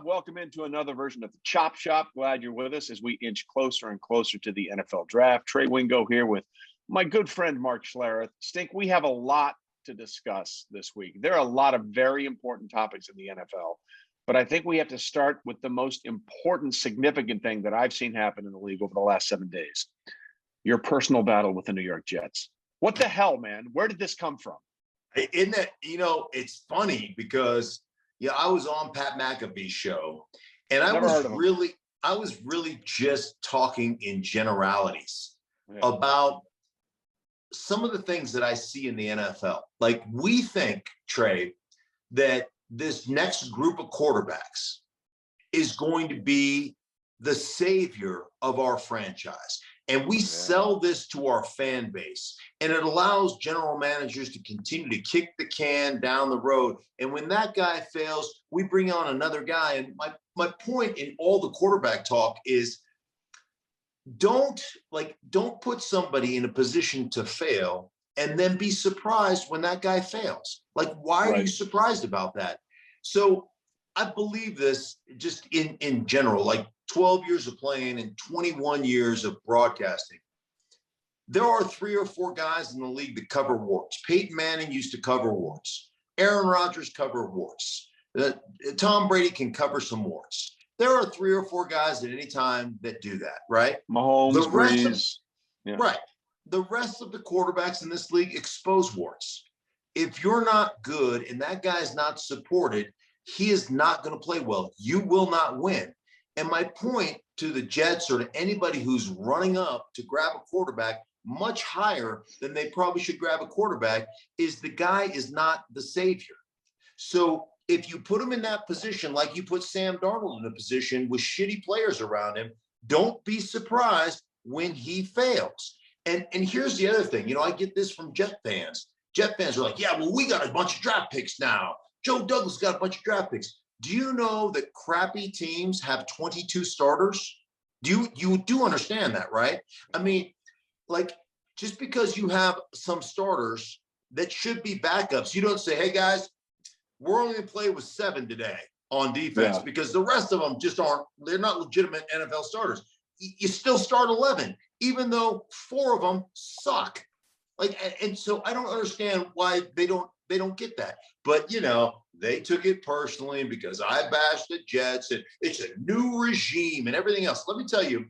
Welcome into another version of the Chop Shop. Glad you're with us as we inch closer and closer to the NFL draft. Trey Wingo here with my good friend Mark Schlereth. Stink, we have a lot to discuss this week. There are a lot of very important topics in the NFL, but I think we have to start with the most important, significant thing that I've seen happen in the league over the last 7 days. Your personal battle with the New York Jets. What the hell, man? Where did this come from? Isn't it, it's funny because I was on Pat McAfee's show, and I was really just talking in generalities about some of the things that I see in the NFL. Like, we think, Trey, that this next group of quarterbacks is going to be the savior of our franchise. And we sell this to our fan base, and it allows general managers to continue to kick the can down the road. And when that guy fails, we bring on another guy. And my point in all the quarterback talk is don't put somebody in a position to fail and then be surprised when that guy fails. Like, why are you surprised about that? So I believe this just in general, like 12 years of playing and 21 years of broadcasting. There are 3 or 4 guys in the league that cover warts. Peyton Manning used to cover warts. Aaron Rodgers covered warts. Tom Brady can cover some warts. There are 3 or 4 guys at any time that do that, right? Mahomes, Breeze. Right. The rest of the quarterbacks in this league expose warts. If you're not good and that guy's not supported, he is not going to play well. You will not win. And my point to the Jets or to anybody who's running up to grab a quarterback much higher than they probably should grab a quarterback is the guy is not the savior. So if you put him in that position, like you put Sam Darnold in a position with shitty players around him, don't be surprised when he fails. And here's the other thing. I get this from Jet fans. Jet fans are like, yeah, well, we got a bunch of draft picks now. Joe Douglas got a bunch of draft picks. Do you know that crappy teams have 22 starters? You do understand that, right? I mean, like, just because you have some starters that should be backups, you don't say, hey, guys, we're only going to play with 7 today on defense because the rest of them just they're not legitimate NFL starters. You still start 11, even though 4 of them suck. And so I don't understand why they don't get that. But, they took it personally because I bashed the Jets and it's a new regime and everything else. Let me tell you,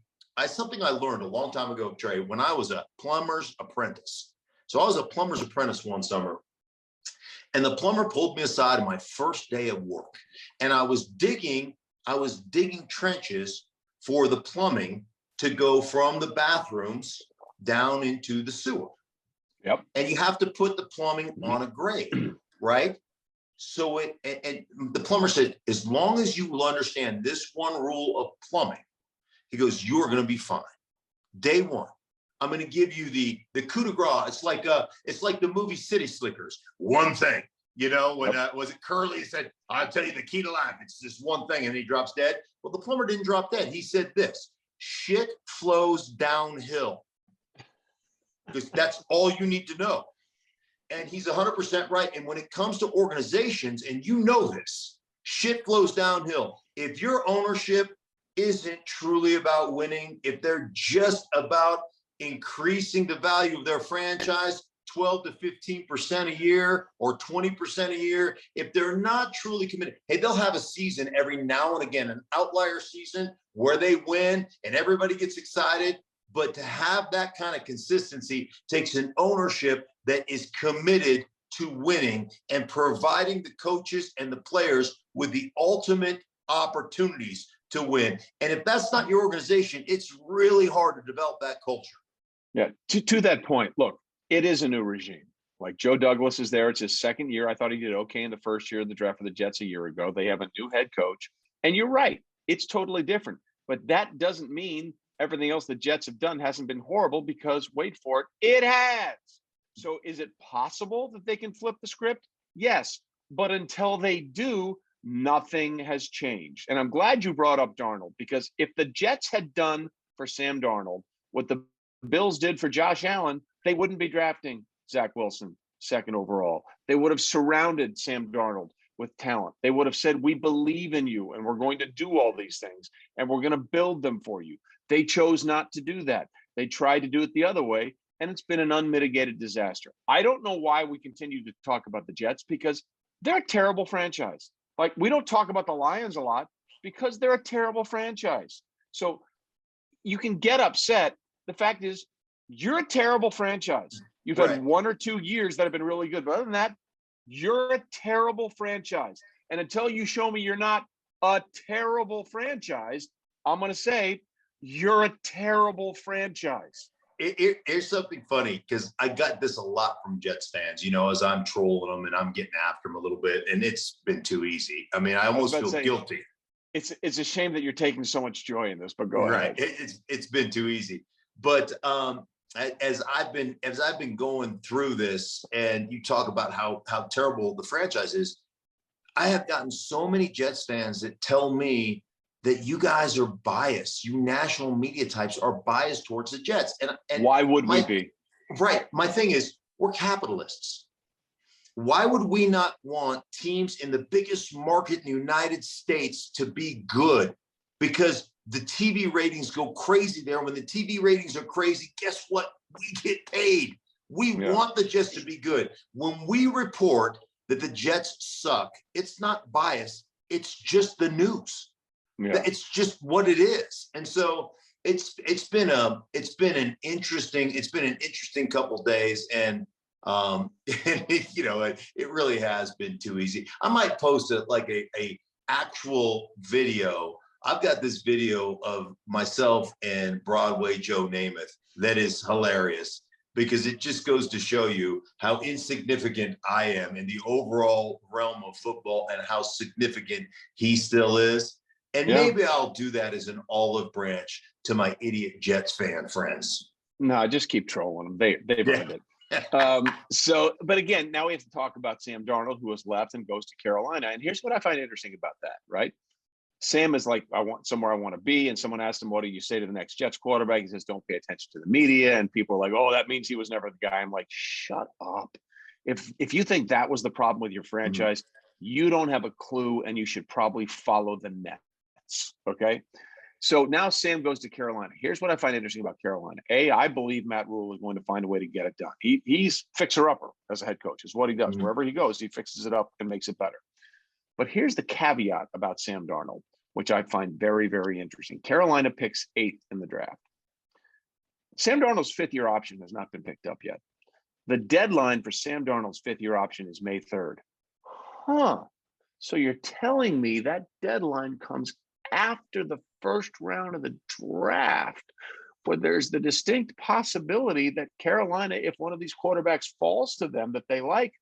something I learned a long time ago, Trey, when I was a plumber's apprentice. So I was a plumber's apprentice one summer, and the plumber pulled me aside on my first day of work, and I was digging trenches for the plumbing to go from the bathrooms down into the sewer. Yep. And you have to put the plumbing on a grade, right? So and the plumber said, as long as you will understand this one rule of plumbing, he goes, you are going to be fine. Day one, I'm going to give you the coup de grace. It's like the movie City Slickers. One thing, when was it Curly said, I'll tell you the key to life. It's just one thing. And he drops dead. Well, the plumber didn't drop dead. He said this: shit flows downhill. Because that's all you need to know. And he's 100% right. And when it comes to organizations, and this, shit flows downhill. If your ownership isn't truly about winning, if they're just about increasing the value of their franchise 12 to 15% a year or 20% a year, if they're not truly committed, hey, they'll have a season every now and again, an outlier season where they win and everybody gets excited. But to have that kind of consistency takes an ownership that is committed to winning and providing the coaches and the players with the ultimate opportunities to win. And if that's not your organization, it's really hard to develop that culture. Yeah. To that point, look, it is a new regime. Like, Joe Douglas is there. It's his second year. I thought he did okay in the first year of the draft for the Jets a year ago. They have a new head coach. And you're right. It's totally different. But that doesn't mean everything else the Jets have done hasn't been horrible, because, wait for it, it has. So is it possible that they can flip the script? Yes. But until they do, nothing has changed. And I'm glad you brought up Darnold, because if the Jets had done for Sam Darnold what the Bills did for Josh Allen, they wouldn't be drafting Zach Wilson second overall. They would have surrounded Sam Darnold with talent. They would have said, we believe in you and we're going to do all these things and we're going to build them for you. They chose not to do that. They tried to do it the other way, and it's been an unmitigated disaster. I don't know why we continue to talk about the Jets, because they're a terrible franchise. Like, we don't talk about the Lions a lot because they're a terrible franchise. So you can get upset. The fact is, you're a terrible franchise. You've had 1 or 2 years that have been really good. But other than that, you're a terrible franchise. And until you show me you're not a terrible franchise, I'm going to say you're a terrible franchise. Here's something funny, because I got this a lot from Jets fans, as I'm trolling them and I'm getting after them a little bit, and it's been too easy. I mean, I almost feel guilty. It's a shame that you're taking so much joy in this, but go ahead. It's been too easy. But as I've been going through this, and you talk about how terrible the franchise is, I have gotten so many Jets fans that tell me that you guys are biased. You national media types are biased towards the Jets. And why would we be? Right. My thing is, we're capitalists. Why would we not want teams in the biggest market in the United States to be good? Because the TV ratings go crazy there. When the TV ratings are crazy, guess what? We get paid. We want the Jets to be good. When we report that the Jets suck, it's not bias. It's just the news. Yeah. It's just what it is. And so it's been an interesting couple of days, and it really has been too easy. I might post a actual video. I've got this video of myself and Broadway Joe Namath that is hilarious, because it just goes to show you how insignificant I am in the overall realm of football and how significant he still is. And maybe I'll do that as an olive branch to my idiot Jets fan friends. No, just keep trolling them. They've earned it. But again, now we have to talk about Sam Darnold, who has left and goes to Carolina. And here's what I find interesting about that, right? Sam is like, I want somewhere I want to be. And someone asked him, what do you say to the next Jets quarterback? He says, don't pay attention to the media. And people are like, oh, that means he was never the guy. I'm like, shut up. If you think that was the problem with your franchise, you don't have a clue, and you should probably follow the net. Okay. So now Sam goes to Carolina. Here's what I find interesting about Carolina. I believe Matt Rule is going to find a way to get it done. He's fixer-upper as a head coach, is what he does. Wherever he goes, he fixes it up and makes it better. But here's the caveat about Sam Darnold, which I find very, very interesting. Carolina picks 8th in the draft. Sam Darnold's 5th-year option has not been picked up yet. The deadline for Sam Darnold's 5th-year option is May 3rd. So you're telling me that deadline comes after the first round of the draft, where there's the distinct possibility that Carolina, if one of these quarterbacks falls to them that they like,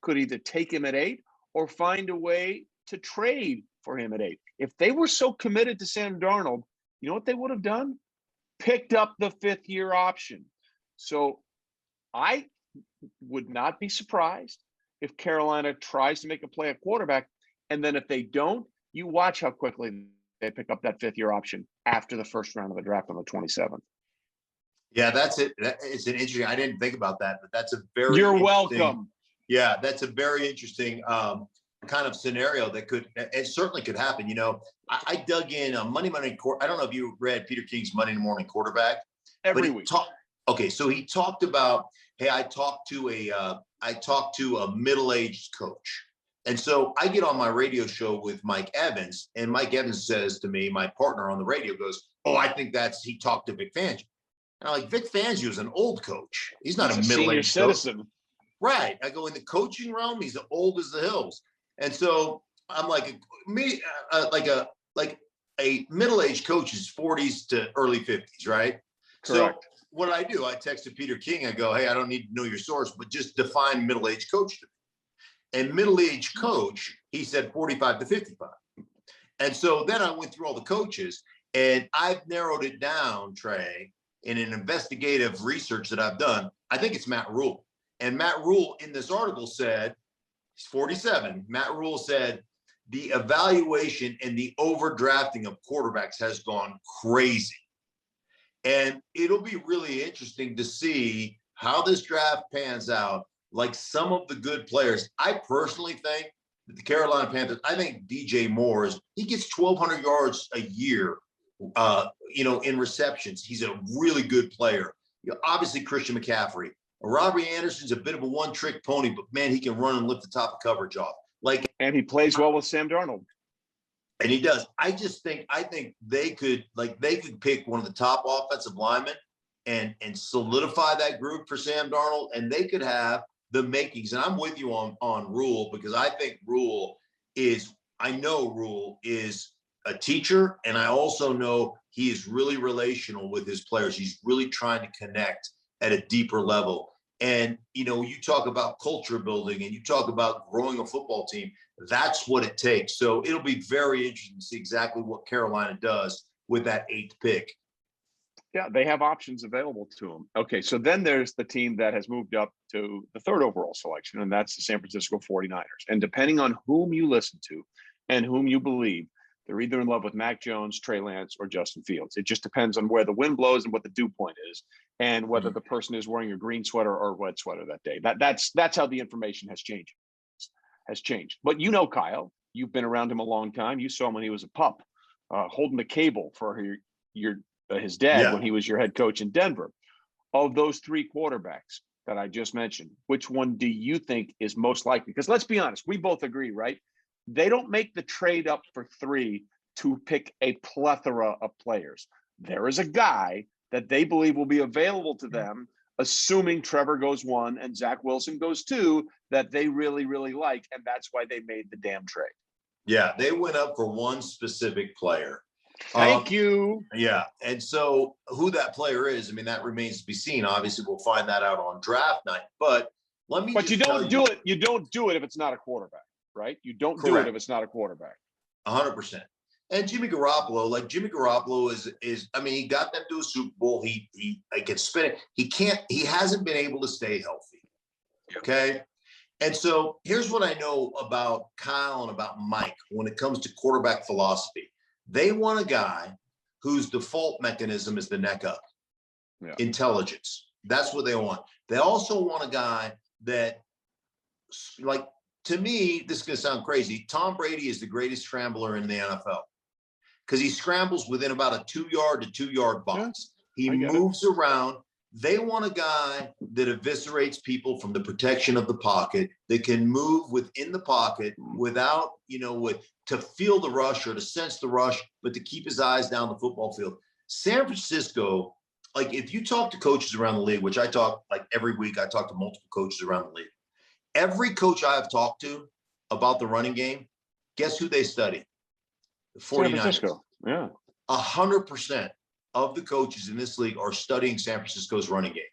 could either take him at 8 or find a way to trade for him at 8. If they were so committed to Sam Darnold, you know what they would have done? Picked up the 5th-year option. So I would not be surprised if Carolina tries to make a play at quarterback, and then if they don't, you watch how quickly they pick up that 5th-year option after the first round of the draft on the 27th. Yeah, that's it. It's an interesting. I didn't think about that, but that's a very. You're welcome. Yeah, that's a very interesting kind of scenario that it certainly could happen. I dug in on Monday Morning. I don't know if you read Peter King's Monday Morning Quarterback every week. So he talked about, hey, I talked to a middle-aged coach. And so I get on my radio show with Mike Evans, and Mike Evans says to me, my partner on the radio goes, oh, I think he talked to Vic Fangio. And I'm like, Vic Fangio is an old coach. He's not a middle-aged citizen. Coach. Right. I go, in the coaching realm, he's old as the hills. And so I'm like, a middle-aged coach is 40s to early 50s, right? Correct. So what I do, I texted Peter King. I go, hey, I don't need to know your source, but just define middle-aged coach to me. And middle-aged coach, he said 45 to 55. And so then I went through all the coaches, and I've narrowed it down, Trey, in an investigative research that I've done. I think it's Matt Rule. And Matt Rule in this article said, he's 47. Matt Rule said, the evaluation and the overdrafting of quarterbacks has gone crazy. And it'll be really interesting to see how this draft pans out. Like some of the good players, I personally think that the Carolina Panthers, I think DJ Moore he gets 1,200 yards a year, in receptions. He's a really good player. Obviously, Christian McCaffrey. Robbie Anderson's a bit of a one-trick pony, but man, he can run and lift the top of coverage off. And he plays well with Sam Darnold. And he does. I think they could pick one of the top offensive linemen and solidify that group for Sam Darnold, and they could have the makings. And I'm with you on Rule, because I think Rule is a teacher, and I also know he is really relational with his players. He's really trying to connect at a deeper level. And, you talk about culture building and you talk about growing a football team. That's what it takes. So it'll be very interesting to see exactly what Carolina does with that 8th pick. Yeah, they have options available to them. Okay, so then there's the team that has moved up to the 3rd overall selection, and that's the San Francisco 49ers. And depending on whom you listen to and whom you believe, they're either in love with Mac Jones, Trey Lance, or Justin Fields. It just depends on where the wind blows and what the dew point is, and whether the person is wearing a green sweater or a red sweater that day. That's how the information has changed. But Kyle, you've been around him a long time. You saw him when he was a pup, holding the cable for his dad when he was your head coach in Denver. Of those 3 quarterbacks that I just mentioned, which one do you think is most likely? Because let's be honest, we both agree, right? They don't make the trade up for 3 to pick a plethora of players. There is a guy that they believe will be available to them, assuming Trevor goes 1 and Zach Wilson goes 2, that they really, really like. And that's why they made the damn trade. Yeah, they went up for one specific player. Thank you. Yeah. And so who that player is, that remains to be seen. Obviously, we'll find that out on draft night. But you don't do it. You don't do it if it's not a quarterback, right? You don't do it if it's not a quarterback. 100%. And Jimmy Garoppolo is he got them to a Super Bowl. He can spin it. He hasn't been able to stay healthy. Okay. And so here's what I know about Kyle and about Mike when it comes to quarterback philosophy. They want a guy whose default mechanism is the neck up. Intelligence. That's what they want. They also want a guy that, to me, this is going to sound crazy. Tom Brady is the greatest scrambler in the NFL because he scrambles within about a 2-yard to 2-yard box. He moves around. They want a guy that eviscerates people from the protection of the pocket, that can move within the pocket without, to feel the rush or to sense the rush, but to keep his eyes down the football field. San Francisco, if you talk to coaches around the league, which I talk every week, I talk to multiple coaches around the league. Every coach I have talked to about the running game, guess who they study? The 49ers. San Francisco. Yeah. 100% of the coaches in this league are studying San Francisco's running game.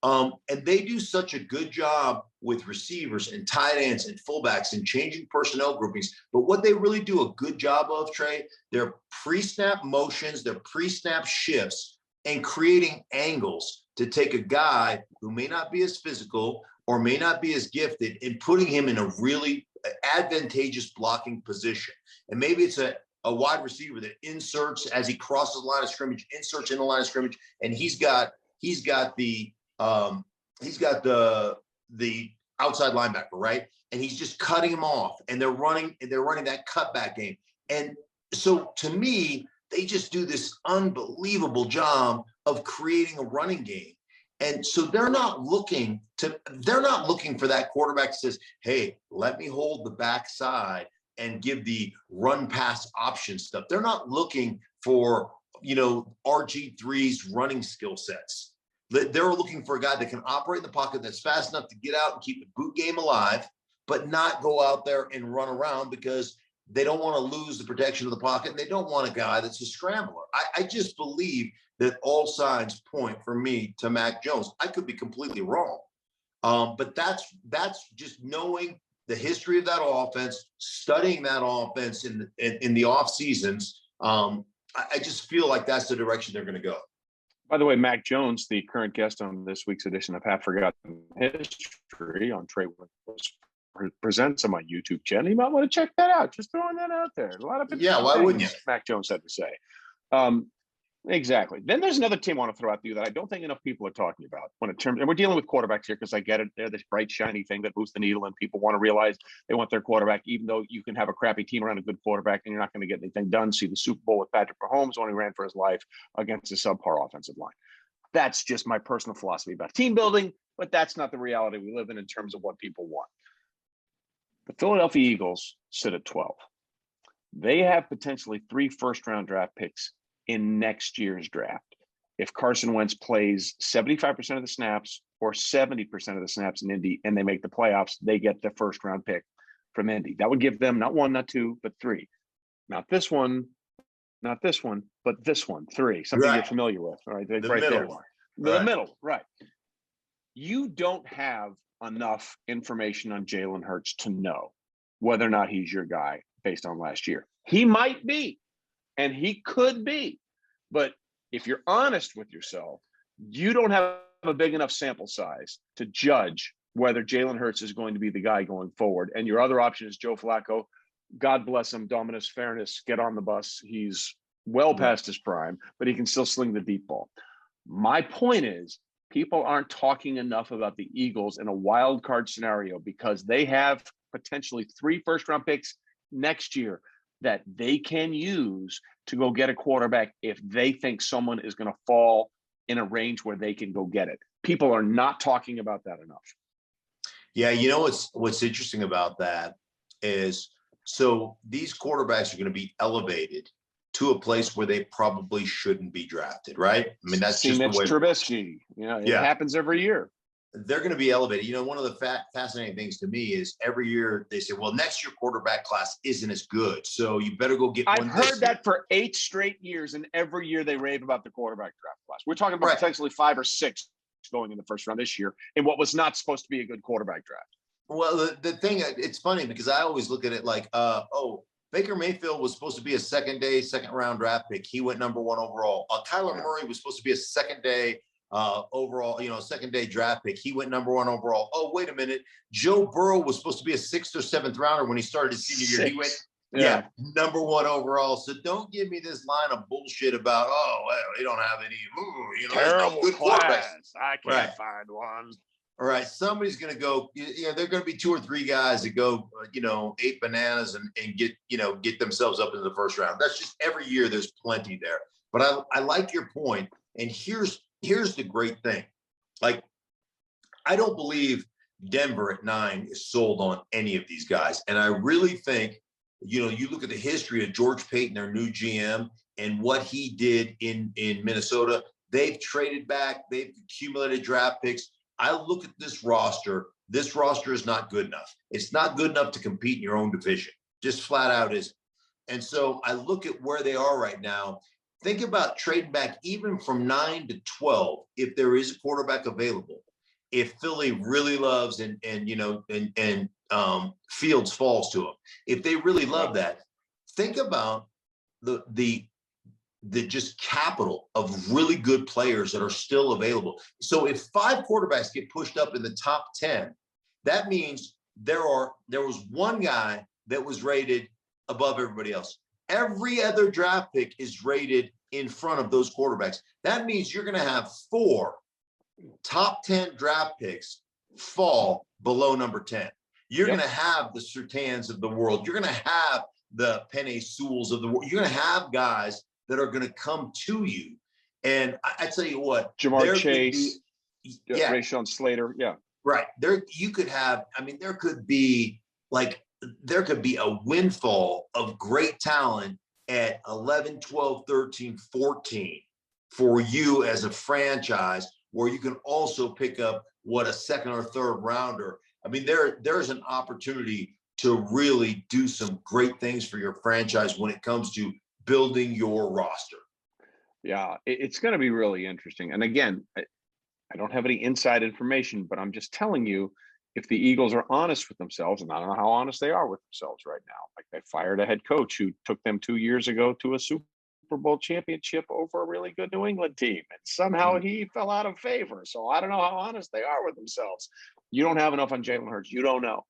And they do such a good job with receivers and tight ends and fullbacks and changing personnel groupings. But what they really do a good job of, Trey, they're pre-snap motions, they're pre-snap shifts, and creating angles to take a guy who may not be as physical or may not be as gifted and putting him in a really advantageous blocking position. And maybe it's a wide receiver that inserts as he crosses the line of scrimmage, inserts in the line of scrimmage, and he's got the outside linebacker, right? And he's just cutting him off, and they're running that cutback game. And so to me, they just do this unbelievable job of creating a running game. And so they're not looking for that quarterback that says, hey, let me hold the backside and give the run pass option stuff. They're not looking for, RG3's running skill sets. They're looking for a guy that can operate in the pocket, that's fast enough to get out and keep the boot game alive, but not go out there and run around because they don't want to lose the protection of the pocket. And they don't want a guy that's a scrambler. I just believe that all signs point for me to Mac Jones. I could be completely wrong. But that's just knowing the history of that offense, studying that offense in the off seasons. I just feel like that's the direction they're going to go. By the way, Mac Jones, the current guest on this week's edition of Half Forgotten History on Trey Wingo, presents on my YouTube channel. You might want to check that out. Just throwing that out there. A lot of why wouldn't you? Mac Jones had to say. Exactly. Then there's another team I want to throw out to you that I don't think enough people are talking about and we're dealing with quarterbacks here because I get it. They're this bright, shiny thing that moves the needle and people want to realize they want their quarterback, even though you can have a crappy team around a good quarterback and you're not going to get anything done. See the Super Bowl with Patrick Mahomes when he ran for his life against a subpar offensive line. That's just my personal philosophy about team building, but that's not the reality we live in terms of what people want. The Philadelphia Eagles sit at 12. They have potentially 3 first-round draft picks in next year's draft. If Carson Wentz plays 75% of the snaps or 70% of the snaps in Indy and they make the playoffs, they get the first-round pick from Indy. That would give them not 1, not 2, but 3. Not this one, but this one, 3. Something you're familiar with. All right, the right middle there. one. The middle, right. You don't have enough information on Jalen Hurts to know whether or not he's your guy based on last year. He might be, and he could be. But if you're honest with yourself, you don't have a big enough sample size to judge whether Jalen Hurts is going to be the guy going forward. And your other option is Joe Flacco. God bless him, Dominus Fairness, get on the bus. He's well past his prime, but he can still sling the deep ball. My point is, people aren't talking enough about the Eagles in a wild card scenario because they have potentially 3 first-round picks next year that they can use to go get a quarterback if they think someone is going to fall in a range where they can go get it. People are not talking about that enough. Yeah, you know what's interesting about that is, so these quarterbacks are going to be elevated to a place where they probably shouldn't be drafted, right? I mean, that's just the way. Trubisky. It happens every year. They're going to be elevated. You know, one of the fascinating things to me is every year they say, well, next year quarterback class isn't as good, so you better go get one. I've heard that for 8 straight years, and every year they rave about the quarterback draft class. We're talking about potentially 5 or 6 going in the first round this year in what was not supposed to be a good quarterback draft. Well, the thing, it's funny because I always look at it like, Baker Mayfield was supposed to be a second round draft pick. He went number 1 overall. Kyler Murray was supposed to be a second day draft pick. He went number 1 overall. Oh, wait a minute. Joe Burrow was supposed to be a 6th or 7th rounder when he started his senior year. He went number 1 overall. So don't give me this line of bullshit about, they don't have any, terrible good quarterbacks. I can't find one. All right, somebody's going to go. There are going to be 2 or 3 guys that go, 8 bananas and get themselves up into the first round. That's just every year. There's plenty there. But I like your point. And here's the great thing. Like, I don't believe Denver at 9 is sold on any of these guys. And I really think, you look at the history of George Payton, their new GM, and what he did in Minnesota. They've traded back. They've accumulated draft picks. I look at this roster. This roster is not good enough. It's not good enough to compete in your own division. Just flat out isn't. And so I look at where they are right now. Think about trading back even from 9 to 12 if there is a quarterback available. If Philly really loves and Fields falls to them. If they really love that, think about the just capital of really good players that are still available. So if 5 quarterbacks get pushed up in the top 10, that means there was one guy that was rated above everybody else. Every other draft pick is rated in front of those quarterbacks. That means you're going to have 4 top 10 draft picks fall below number 10. You're going to have the Surtains of the world. You're going to have the Penei Sewells of the world. You're going to have guys that are going to come to you. And I tell you what, Jamar Chase, Rashawn Slater. Yeah. Right. There could be a windfall of great talent at 11, 12, 13, 14 for you as a franchise, where you can also pick up a 2nd or 3rd rounder. I mean, there's an opportunity to really do some great things for your franchise when it comes to building your roster. Yeah, it's going to be really interesting. And again, I don't have any inside information, but I'm just telling you, if the Eagles are honest with themselves, and I don't know how honest they are with themselves right now, like they fired a head coach who took them 2 years ago to a Super Bowl championship over a really good New England team, and somehow he fell out of favor. So I don't know how honest they are with themselves. You don't have enough on Jalen Hurts. You don't know.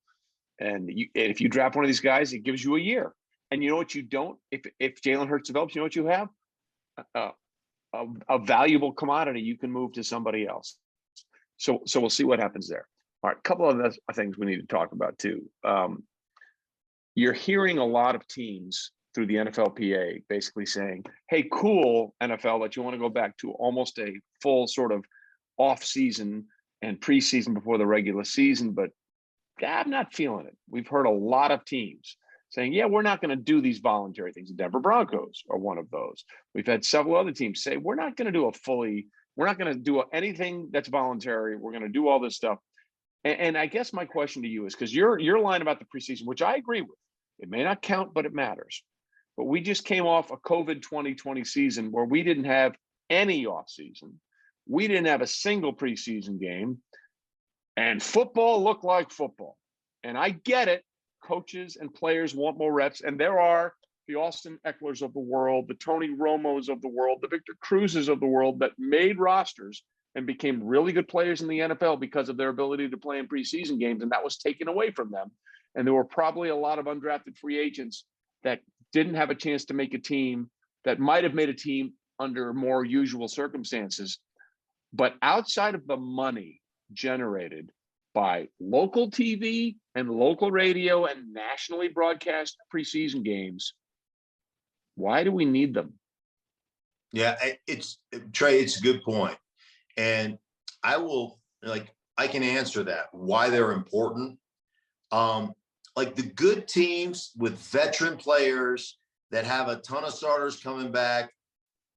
And if you draft one of these guys, it gives you a year. And you know what you don't? If Jalen Hurts develops, you know what you have? a valuable commodity you can move to somebody else. So we'll see what happens there. All right, a couple of things we need to talk about too. You're hearing a lot of teams through the NFLPA basically saying, hey, cool, NFL, that you want to go back to almost a full sort of off season and preseason before the regular season, but I'm not feeling it. We've heard a lot of teams saying, yeah, we're not going to do these voluntary things. The Denver Broncos are one of those. We've had several other teams say, we're not going to do anything that's voluntary. We're going to do all this stuff. And I guess my question to you is, because your line about the preseason, which I agree with, it may not count, but it matters. But we just came off a COVID 2020 season where we didn't have any offseason. We didn't have a single preseason game. And football looked like football. And I get it. Coaches and players want more reps. And there are the Austin Ecklers of the world, the Tony Romos of the world, the Victor Cruzes of the world that made rosters and became really good players in the NFL because of their ability to play in preseason games. And that was taken away from them. And there were probably a lot of undrafted free agents that didn't have a chance to make a team, that might have made a team under more usual circumstances. But outside of the money generated by local TV and local radio and nationally broadcast preseason games, why do we need them? Yeah, Trey, it's a good point. And I can answer that, why they're important. Like the good teams with veteran players that have a ton of starters coming back,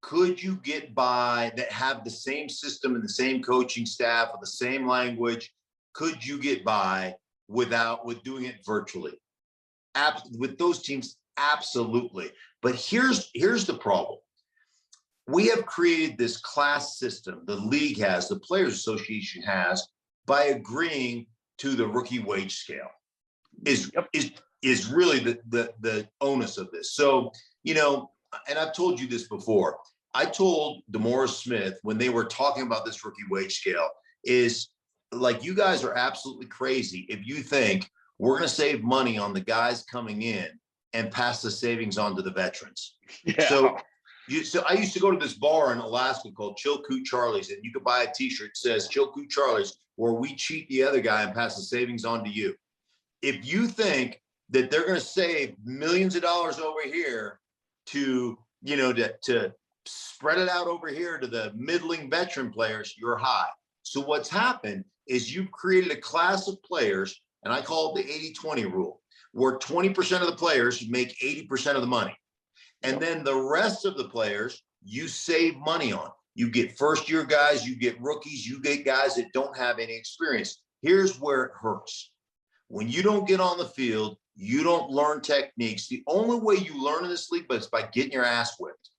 could you get by, that have the same system and the same coaching staff or the same language? Could you get by with doing it virtually? With those teams, absolutely. But here's the problem. We have created this class system, the league has, the Players Association has, by agreeing to the rookie wage scale is really the onus of this. So, and I've told you this before, I told DeMaurice Smith when they were talking about this rookie wage scale is like, you guys are absolutely crazy if you think we're going to save money on the guys coming in and pass the savings on to the veterans. Yeah. So I used to go to this bar in Alaska called Chill Coot Charlie's, and you could buy a t-shirt that says Chill Coot Charlie's, where we cheat the other guy and pass the savings on to you. If you think that they're going to save millions of dollars over here to spread it out over here to the middling veteran players, you're high. So what's happened is you've created a class of players, and I call it the 80-20 rule, where 20% of the players make 80% of the money. And then the rest of the players, you save money on. You get first-year guys, you get rookies, you get guys that don't have any experience. Here's where it hurts. When you don't get on the field, you don't learn techniques. The only way you learn in this league is by getting your ass whipped.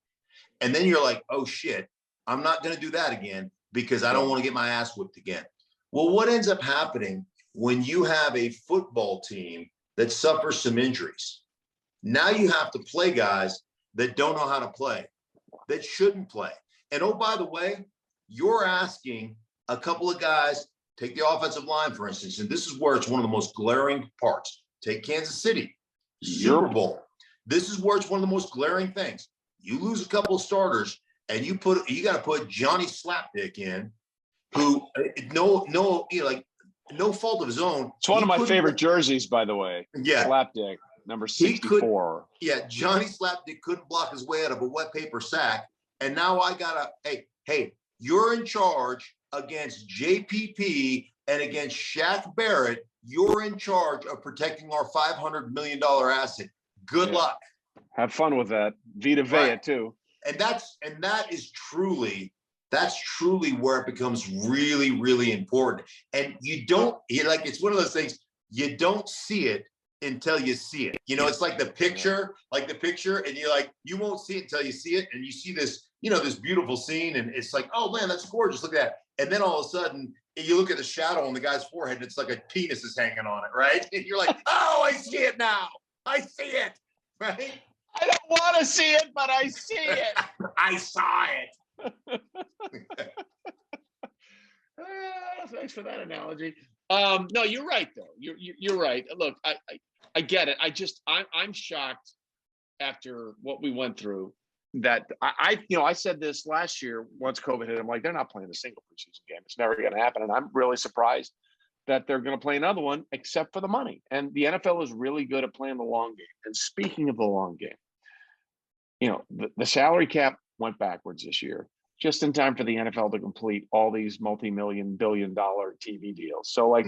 And then you're like, oh, shit, I'm not going to do that again because I don't want to get my ass whipped again. Well, what ends up happening when you have a football team that suffers some injuries? Now you have to play guys that don't know how to play, that shouldn't play. And oh, by the way, you're asking a couple of guys, take the offensive line, for instance, and this is where it's one of the most glaring parts. Take Kansas City, Super Bowl. This is where it's one of the most glaring things. You lose a couple of starters, and you got to put Johnny Slapdick in, who no fault of his own. It's one of my favorite jerseys, by the way. Yeah, Slapdick, number 64. Johnny Slapdick couldn't block his way out of a wet paper sack, and now I gotta. Hey, you're in charge against JPP and against Shaq Barrett. You're in charge of protecting our $500 million asset. Good luck. Have fun with that. Vita Vea too. And that is truly where it becomes really, really important. And it's one of those things, you don't see it until you see it. It's like the picture, and you're like, you won't see it until you see it. And you see this, this beautiful scene, and it's like, oh man, that's gorgeous. Look at that. And then all of a sudden you look at the shadow on the guy's forehead, and it's like a penis is hanging on it, right? And you're like, oh, I see it now. I see it, right? I don't want to see it, but I see it. I saw it. Thanks for that analogy. No, you're right though. You're right. Look, I get it. I'm shocked after what we went through that I said this last year once COVID hit. I'm like, they're not playing a single preseason game. It's never going to happen. And I'm really surprised that they're going to play another one, except for the money. And the NFL is really good at playing the long game. And speaking of the long game, the salary cap went backwards this year, just in time for the NFL to complete all these multi-million, billion-dollar TV deals. So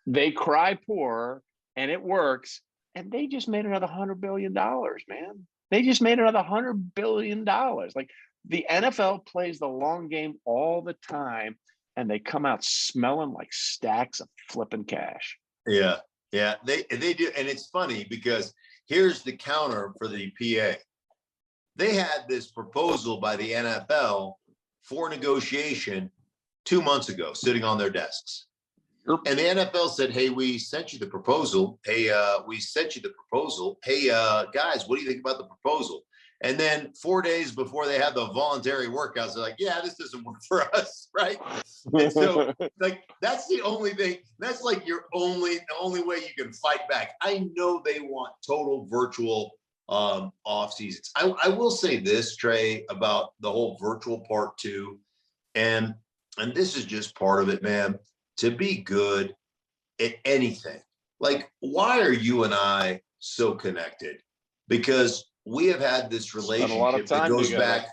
they cry poor, and it works. And they just made another $100 billion, man. They just made another $100 billion. Like, the NFL plays the long game all the time, and they come out smelling like stacks of flipping cash. Yeah, they do. And it's funny because here's the counter for the PA. They had this proposal by the NFL for negotiation 2 months ago, sitting on their desks. And the NFL said, hey, we sent you the proposal. Hey, guys, what do you think about the proposal? And then 4 days before they had the voluntary workouts, they're like, yeah, this doesn't work for us, right? And so, that's the only thing. That's like the only way you can fight back. I know they want total virtual off seasons. I will say this, Trey, about the whole virtual part too, and this is just part of it, man. To be good at anything, like, why are you and I so connected? Because we have had this relationship that goes back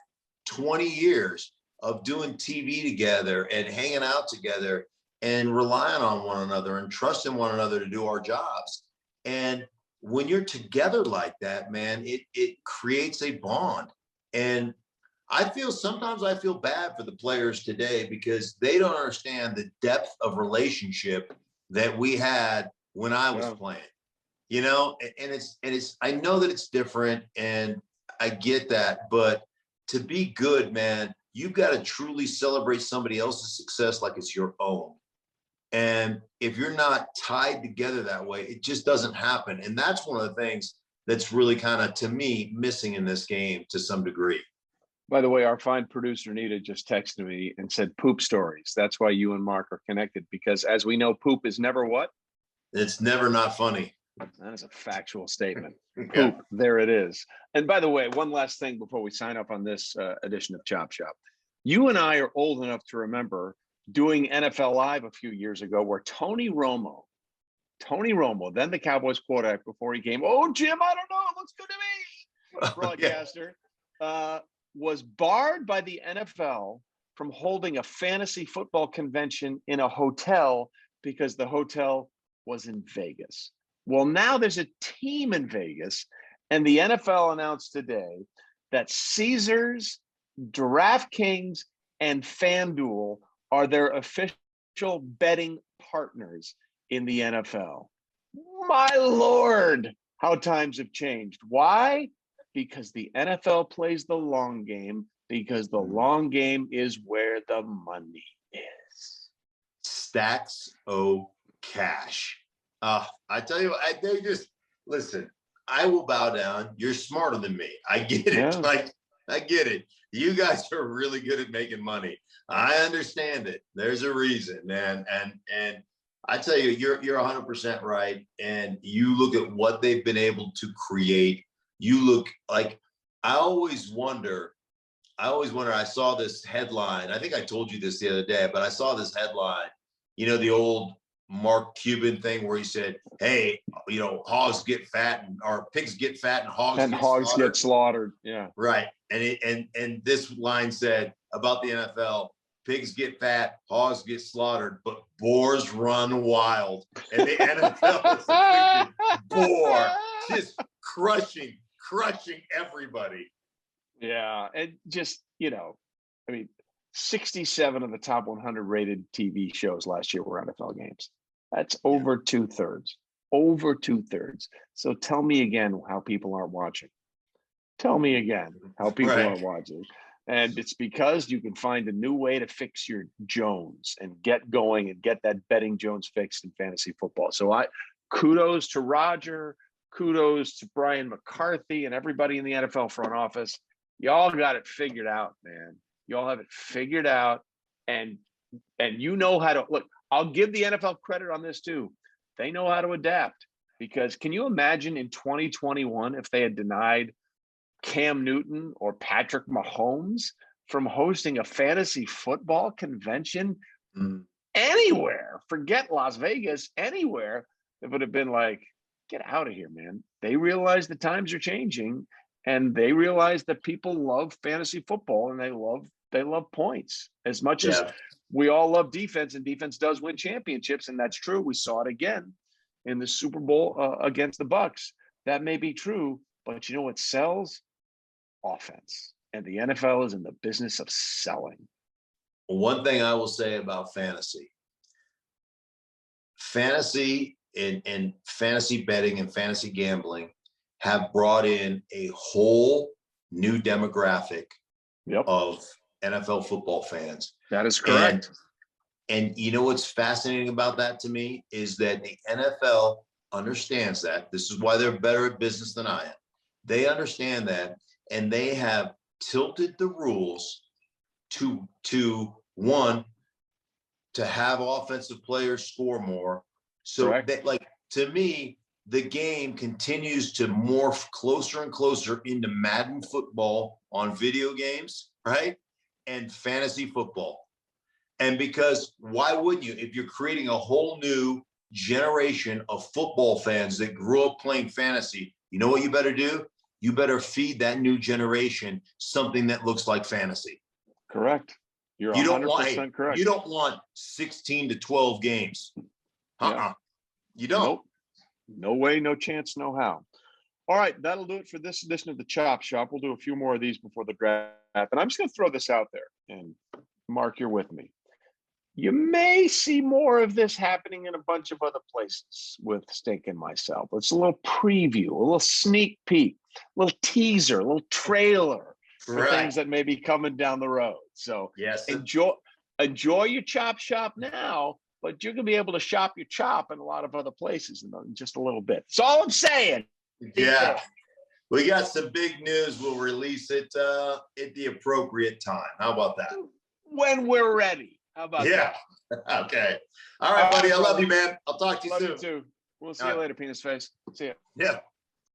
20 years of doing TV together and hanging out together and relying on one another and trusting one another to do our jobs. And when you're together like that, man, it creates a bond. And sometimes I feel bad for the players today because they don't understand the depth of relationship that we had when I was playing, and it's, I know that it's different and I get that, but to be good, man, you've got to truly celebrate somebody else's success like it's your own. And if you're not tied together that way, it just doesn't happen. And that's one of the things that's really kind of, to me, missing in this game to some degree. By the way, our fine producer, Nita, just texted me and said poop stories. That's why you and Mark are connected, because as we know, poop is never what? It's never not funny. That is a factual statement. Poop, there it is. And by the way, one last thing before we sign up on this edition of Chop Shop. You and I are old enough to remember doing NFL Live a few years ago where Tony Romo, then the Cowboys quarterback before he came, oh, Jim, I don't know, it looks good to me, broadcaster, was barred by the NFL from holding a fantasy football convention in a hotel because the hotel was in Vegas. Well, now there's a team in Vegas, and the NFL announced today that Caesars, DraftKings, and FanDuel are their official betting partners in the NFL. My Lord, how times have changed. Why? Because the NFL plays the long game, because the long game is where the money is. Stacks of cash. I tell you, they just, listen, I will bow down. You're smarter than me. I get it. Yeah. I get it. You guys are really good at making money. I understand it. There's a reason, man. And I tell you, you're 100% right. And you look at what they've been able to create. You look like, I always wonder, I saw this headline. I think I told you this the other day, but I saw this headline, the old Mark Cuban thing where he said, hey, hogs get fat or pigs get fat and hogs get slaughtered. Yeah. Right. And this line said about the NFL, pigs get fat, hogs get slaughtered, but boars run wild. And the NFL is a boar, just crushing everybody. Yeah. And just, 67 of the top 100 rated TV shows last year were NFL games. That's over 2/3. Over 2/3. So tell me again how people aren't watching. Tell me again how people aren't watching. And it's because you can find a new way to fix your Jones and get going and get that betting Jones fixed in fantasy football. So kudos to Roger, kudos to Brian McCarthy and everybody in the NFL front office. Y'all got it figured out, man. Y'all have it figured out. And you know how to look. I'll give the NFL credit on this too. They know how to adapt, because can you imagine in 2021 if they had denied Cam Newton or Patrick Mahomes from hosting a fantasy football convention anywhere. Forget Las Vegas, anywhere. It would have been like, get out of here, man. They realize the times are changing, and they realize that people love fantasy football, and they love points as much as we all love defense, and defense does win championships, and that's true. We saw it again in the Super Bowl against the Bucs. That may be true, but you know what sells? Offense. And the NFL is in the business of selling. One thing I will say about fantasy and fantasy betting and fantasy gambling have brought in a whole new demographic of NFL football fans. That is correct. And you know what's fascinating about that to me is that the NFL understands that. This is why they're better at business than I am. They understand that, and they have tilted the rules to have offensive players score more. So that, like, to me, the game continues to morph closer and closer into Madden football on video games, right? And fantasy football. And because why wouldn't you? If you're creating a whole new generation of football fans that grew up playing fantasy, you know what you better do? You better feed that new generation something that looks like fantasy. Correct. You're 100% correct. You don't want 16 to 12 games. You don't. Nope. No way, no chance, no how. All right, that'll do it for this edition of the Chop Shop. We'll do a few more of these before the draft. And I'm just going to throw this out there. And Mark, you're with me. You may see more of this happening in a bunch of other places with Stink and myself. It's a little preview, a little sneak peek, a little teaser, a little trailer for things that may be coming down the road. So enjoy your Chop Shop now, but you're going to be able to shop your chop in a lot of other places in just a little bit. That's all I'm saying. Yeah. We got some big news. We'll release it at the appropriate time. How about that? When we're ready. How about that? Okay. All right, buddy. I love you, man. I'll talk to you soon. You too. We'll see you later, penis face. See ya. Yeah.